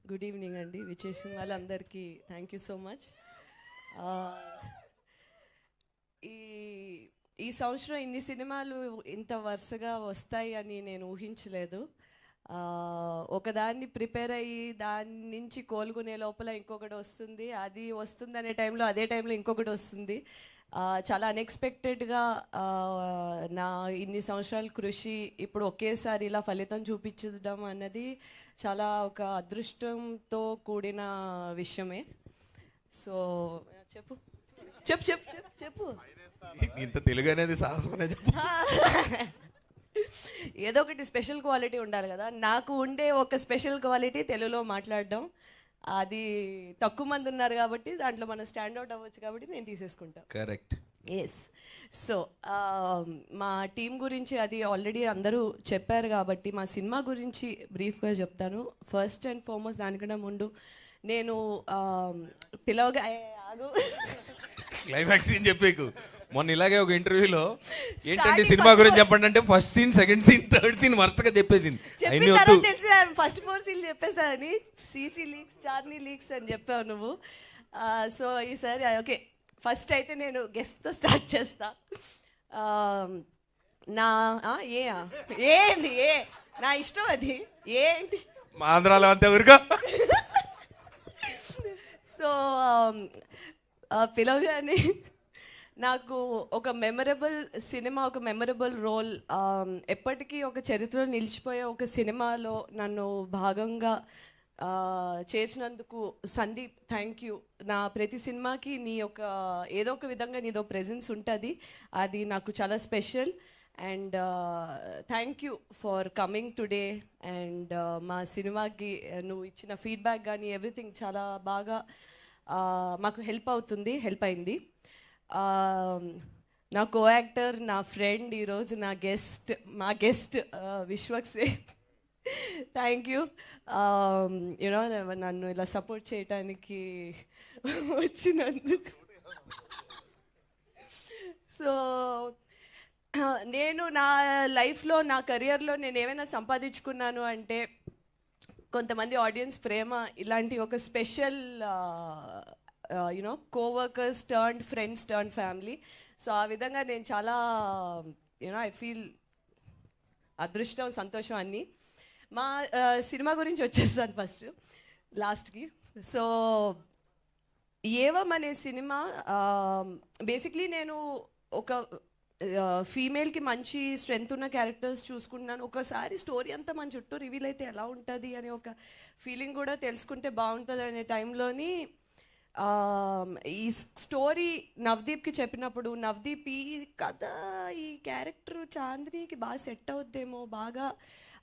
Good evening అండి. విచ్చేసిన వాళ్ళందరికీ థ్యాంక్ యూ సో మచ్. ఈ ఈ సంవత్సరం ఇన్ని సినిమాలు ఇంత వరుసగా వస్తాయి అని నేను ఊహించలేదు. ఒకదాన్ని ప్రిపేర్ అయ్యి దాని నుంచి కోలుకునే లోపల ఇంకొకటి వస్తుంది, అది వస్తుంది అనే టైంలో అదే టైంలో ఇంకొకటి వస్తుంది. చాలా అన్ఎక్స్పెక్టెడ్గా నా ఇన్ని సంవత్సరాల కృషి ఇప్పుడు ఒకేసారి ఇలా ఫలితం చూపించడం అన్నది చాలా ఒక అదృష్టంతో కూడిన విషయమే. సో చెప్పు చెప్పు చెప్పు చెప్పు చెప్పు ఇంత తెలుగు అనేది సాహసమనే చెప్పు. ఏదో ఒకటి స్పెషల్ క్వాలిటీ ఉండాలి కదా. నాకు ఉండే ఒక స్పెషల్ క్వాలిటీ తెలుగులో మాట్లాడడం. అది తక్కువ మంది ఉన్నారు కాబట్టి దాంట్లో మనం స్టాండ్అవుట్ అవ్వచ్చు కాబట్టి నేను తీసేసుకుంటాను. కరెక్ట్. ఎస్. సో మా టీం గురించి అది ఆల్రెడీ అందరూ చెప్పారు కాబట్టి మా సినిమా గురించి బ్రీఫ్గా చెప్తాను. ఫస్ట్ అండ్ ఫార్మోస్ట్ దానికన్నా ముందు నేను పిలవగా ఆగు క్లైమాక్స్ ఏం చెప్పేకు. మొన్న ఇలాగే ఒక ఇంటర్వ్యూలో ఏంటంటే సినిమా గురించి చెప్పండి అంటే first scene, second scene, third scene వరుసగా చెప్పేసింది. తెలిసి ఫస్ట్ 4 సీన్లు చెప్పేసాని సీసీ లీక్స్, చార్నీ లీక్స్ అని చెప్పావు నువ్వు. సో ఈసారి ఓకే, ఫస్ట్ అయితే నేను గెస్ట్తో స్టార్ట్ చేస్తా. నా ఏంది నా ఇష్టం అది ఏంటి మా ఆంధ్రాలో అంతే ఊరుగా. సో పిలవగానే నాకు ఒక మెమరబుల్ సినిమా, ఒక మెమరబుల్ రోల్, ఎప్పటికీ ఒక చరిత్రలో నిలిచిపోయే ఒక సినిమాలో నన్ను భాగంగా చేర్చినందుకు సందీప్ థ్యాంక్ యూ. నా ప్రతి సినిమాకి నీ ఒక ఏదో ఒక విధంగా నీదో ప్రెజెన్స్ ఉంటుంది, అది నాకు చాలా special. And thank you for coming today. And మా సినిమాకి నువ్వు ఇచ్చిన ఫీడ్బ్యాక్ కానీ ఎవ్రీథింగ్ చాలా బాగా మాకు హెల్ప్ అయింది. నా కో యాక్టర్, నా ఫ్రెండ్, ఈరోజు మా guest Vishwak Sen thank you. You know నన్ను ఇలా సపోర్ట్ చేయటానికి వచ్చినందుకు. సో నేను నా లైఫ్లో, నా కెరియర్లో నేను ఏమైనా సంపాదించుకున్నాను అంటే కొంతమంది ఆడియన్స్ ప్రేమ, ఇలాంటి ఒక special you know coworkers turned friends turned family. So ఆ విధంగా నేను చాలా యూనో ఐ ఫీల్ అదృష్టం, సంతోషం అన్నీ. మా సినిమా గురించి వచ్చేస్తాను ఫస్ట్ లాస్ట్కి. సో ఏవం అనే సినిమా బేసిక్లీ నేను ఒక ఫీమేల్కి మంచి స్ట్రెంగ్త్ ఉన్న క్యారెక్టర్స్ చూసుకుంటున్నాను. ఒకసారి స్టోరీ అంతా మన చుట్టూ రివీల్ అయితే ఎలా ఉంటుంది అనే ఒక ఫీలింగ్ కూడా తెలుసుకుంటే బాగుంటుంది అనే టైంలోని ఈ స్టోరీ నవదీప్కి చెప్పినప్పుడు నవదీప్ ఈ కథ, ఈ క్యారెక్టర్ చాందినికి బాగా సెట్ అవుద్దేమో, బాగా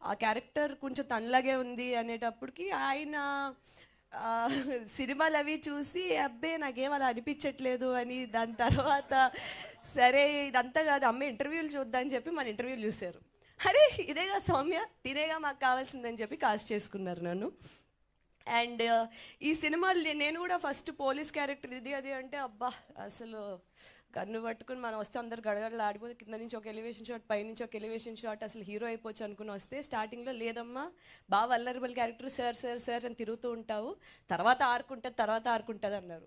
ఆ క్యారెక్టర్ కొంచెం తనలాగే ఉంది అనేటప్పటికి ఆయన సినిమాలు అవి చూసి అబ్బే నాకేం అలా అనిపించట్లేదు అని, దాని తర్వాత సరే ఇదంతా కాదు అమ్మ ఇంటర్వ్యూలు చూద్దామని చెప్పి మన ఇంటర్వ్యూలు చూశారు. అరే ఇదేగా సౌమ్య, తినేగా మాకు కావాల్సిందని చెప్పి కాస్ట్ చేసుకున్నారు నన్ను. అండ్ ఈ సినిమాలు నేను కూడా ఫస్ట్ పోలీస్ క్యారెక్టర్ ఇది అది అంటే అబ్బా అసలు కన్ను పట్టుకుని మనం వస్తే అందరు గడగడలు ఆడిపోతే, కింద నుంచి ఒక ఎలివేషన్ షాట్, పైనుంచి ఒక ఎలివేషన్ షాట్, అసలు హీరో అయిపోవచ్చు అనుకుని వస్తే స్టార్టింగ్లో లేదమ్మా బాగా vulnerable character, sir sir sir అని తిరుగుతూ ఉంటావు, తర్వాత ఆరుకుంటుంది అన్నారు.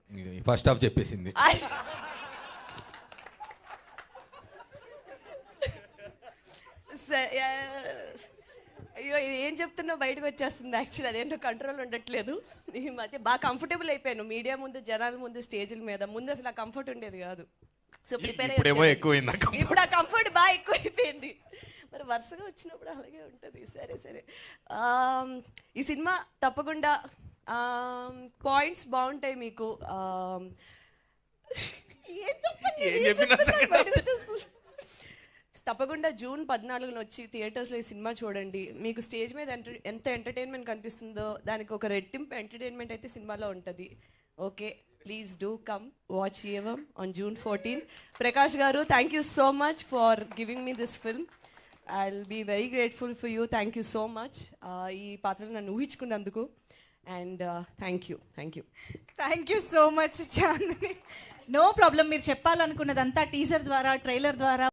ఫస్ట్ హాఫ్ చెప్పేసింది. అయ్యో ఏం చెప్తున్నావు బయటకు వచ్చేస్తుంది. యాక్చువల్లీ అదేంటో కంట్రోల్ ఉండట్లేదు. ఈ మధ్య బాగా కంఫర్టబుల్ అయిపోయాను మీడియా ముందు, జనాల ముందు, స్టేజ్ల మీద. ముందు అసలు ఆ కంఫర్ట్ ఉండేది కాదు. సో ప్రిపేర్ ఇప్పుడు ఆ కంఫర్ట్ బాగా ఎక్కువైపోయింది. మరి వరుసగా వచ్చినప్పుడు అలాగే ఉంటుంది. సరే ఈ సినిమా తప్పకుండా పాయింట్స్ బాగుంటాయి మీకు. తప్పకుండా జూన్ 14 వచ్చి థియేటర్స్లో ఈ సినిమా చూడండి. మీకు స్టేజ్ మీద ఎంత ఎంటర్టైన్మెంట్ కనిపిస్తుందో దానికి ఒక రెట్టింపు ఎంటర్టైన్మెంట్ అయితే సినిమాలో ఉంటుంది. Okay, please do come watch ఏవం ఆన్ June 14. ప్రకాష్ గారు thank you so much for giving me this film. I will be very grateful for you. Thank you so much ఈ పాత్రను నన్ను ఊహించుకున్నందుకు. And thank you so much Chandini. No problem. మీరు చెప్పాలనుకున్నదంతా teaser ద్వారా, trailer ద్వారా